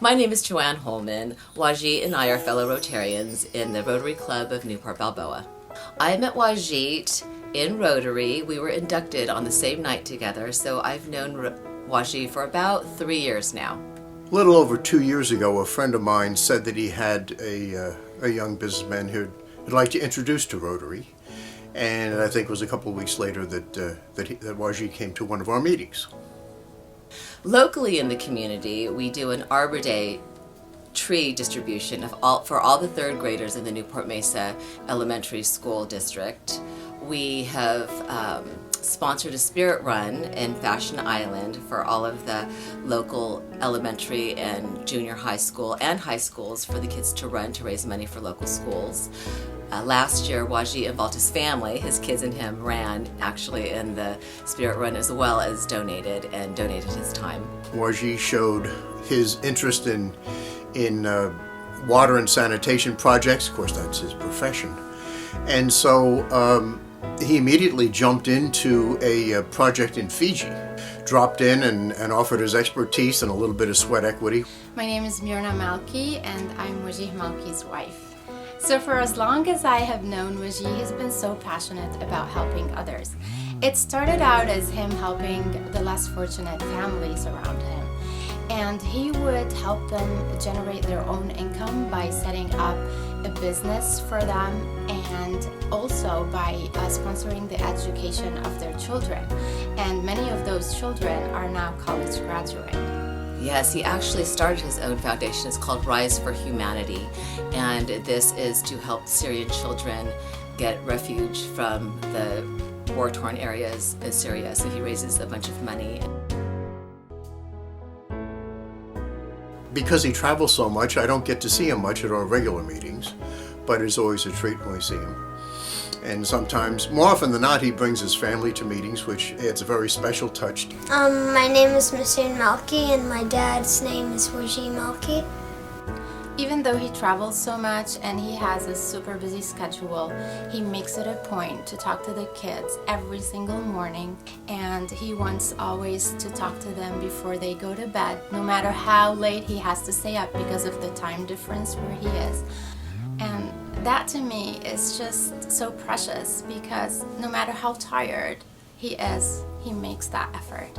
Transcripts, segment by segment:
My name is Joanne Holman. Waji and I are fellow Rotarians in the Rotary Club of Newport-Balboa. I met Wajih in Rotary. We were inducted on the same night together, so I've known Waji for about 3 years now. A little over 2 years ago, a friend of mine said that he had a young businessman who'd like to introduce to Rotary, and I think it was a couple of weeks later that Wajih came to one of our meetings. Locally in the community, we do an Arbor Day tree distribution for all the third graders in the Newport Mesa Elementary School District. We have sponsored a spirit run in Fashion Island for all of the local elementary and junior high school and high schools for the kids to run to raise money for local schools. Last year, Wajih involved his family, his kids and him, ran actually in the spirit run as well as donated his time. Wajih showed his interest in water and sanitation projects. Of course, that's his profession. And so he immediately jumped into a project in Fiji, dropped in and offered his expertise and a little bit of sweat equity. My name is Wajih Malki and I'm Wajih Malki's wife. So for as long as I have known Waji, he's been so passionate about helping others. It started out as him helping the less fortunate families around him. And he would help them generate their own income by setting up a business for them and also by sponsoring the education of their children. And many of those children are now college graduates. Yes, he actually started his own foundation. It's called Rise for Humanity, and this is to help Syrian children get refuge from the war-torn areas in Syria. So he raises a bunch of money. Because he travels so much, I don't get to see him much at our regular meetings, but it's always a treat when we see him. And sometimes, more often than not, he brings his family to meetings, which adds a very special touch. My name is Mr. Malki and my dad's name is Wajih Malki. Even though he travels so much and he has a super busy schedule, he makes it a point to talk to the kids every single morning, and he wants always to talk to them before they go to bed, no matter how late he has to stay up because of the time difference where he is. And that to me is just so precious because no matter how tired he is, he makes that effort.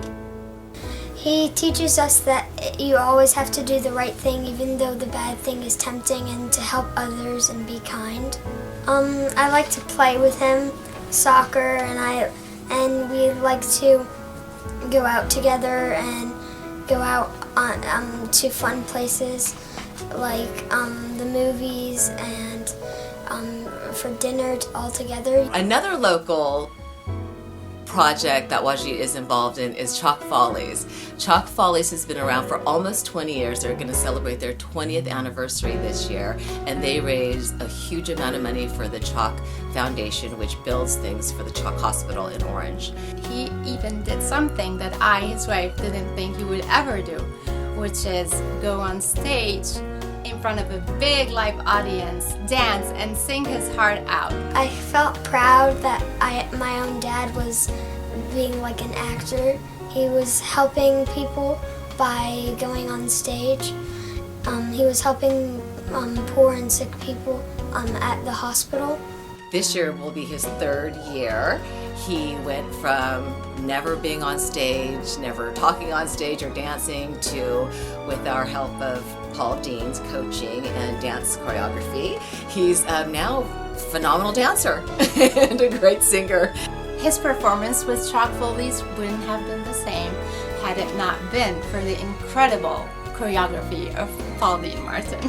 He teaches us that you always have to do the right thing even though the bad thing is tempting, and to help others and be kind. I like to play with him, soccer, and we like to go out together and go out on to fun places like the movies and for dinner all together. Another local project that Waji is involved in is CHOC Follies. CHOC Follies has been around for almost 20 years. They're going to celebrate their 20th anniversary this year, and they raise a huge amount of money for the CHOC Foundation, which builds things for the CHOC Hospital in Orange. He even did something that I, his wife, didn't think he would ever do, which is go on stage in front of a big live audience, dance, and sing his heart out. I felt proud that my own dad was being like an actor. He was helping people by going on stage. He was helping poor and sick people at the hospital. This year will be his 3rd year. He went from never being on stage, never talking on stage or dancing, to, with our help of Paul Dean's coaching and dance choreography, he's now a phenomenal dancer and a great singer. His performance with CHOC Follies wouldn't have been the same had it not been for the incredible choreography of Paul Dean Martin.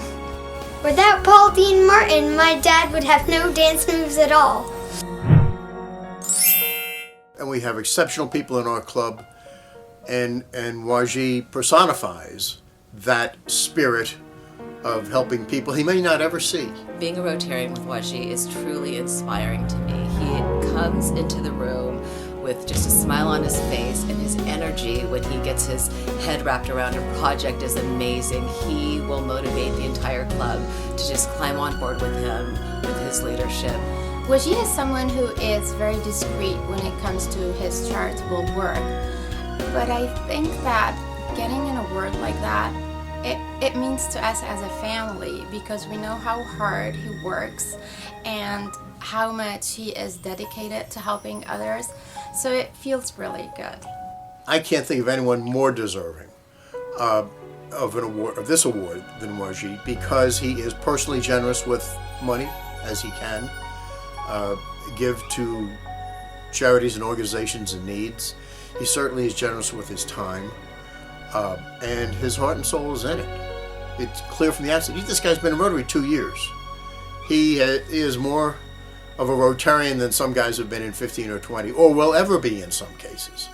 Without Paul Dean Martin, my dad would have no dance moves at all. And we have exceptional people in our club, and Wajih personifies that spirit of helping people he may not ever see. Being a Rotarian with Waji is truly inspiring to me. He comes into the room with just a smile on his face, and his energy when he gets his head wrapped around a project is amazing. He will motivate the entire club to just climb on board with him, with his leadership. Waji is someone who is very discreet when it comes to his charitable work, but I think that getting an award like that It means to us as a family because we know how hard he works and how much he is dedicated to helping others. So it feels really good. I can't think of anyone more deserving of an award, of this award, than Waji, because he is personally generous with money as he can, give to charities and organizations in needs. He certainly is generous with his time, and his heart and soul is in it. It's clear from the outset. This guy's been in Rotary 2 years. He is more of a Rotarian than some guys have been in 15 or 20, or will ever be in some cases.